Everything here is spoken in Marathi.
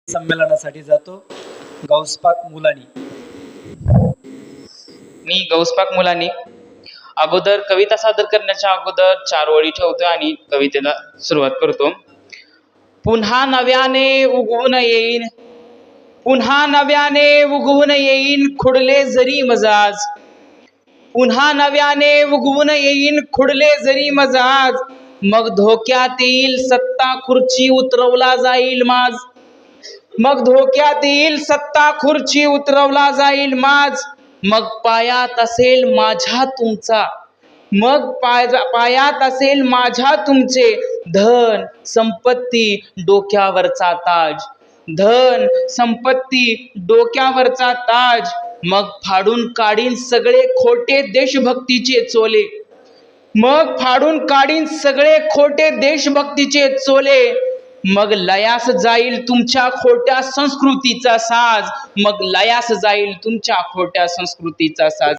संमेलनासाठी जातो. गौसपाक मुलानी. मी गौसपाक मुलानी अगोदर कविता सादर करण्याच्या अगोदर 4 ओळी ठेवतो आणि कवितेला सुरुवात करतो. पुन्हा नव्याने उगवून येईन, पुन्हा नव्याने उगवून येईन खुडले जरी मजाज, पुन्हा नव्याने उगवून येईन खुडले जरी मजाज, मग धोक्यात येईल सत्ता खुर्ची उतरवला जाईल माज, मग धोक्यात येईल सत्ता खुर्ची उतरवला जाईल माज, मग पायात असेल माझ्या तुमचा, मग पायात असेल माझ्या तुमचे धन संपत्ती डोक्यावरचा ताज, धन संपत्ती डोक्यावरचा ताज, मग फाडून काढीन सगळे खोटे देशभक्तीचे चोले, मग फाडून काढीन सगळे खोटे देशभक्तीचे चोले, मग लयास जाईल तुमच्या खोट्या संस्कृतीचा साज, मग लयास जाईल तुमच्या खोट्या संस्कृतीचा साज.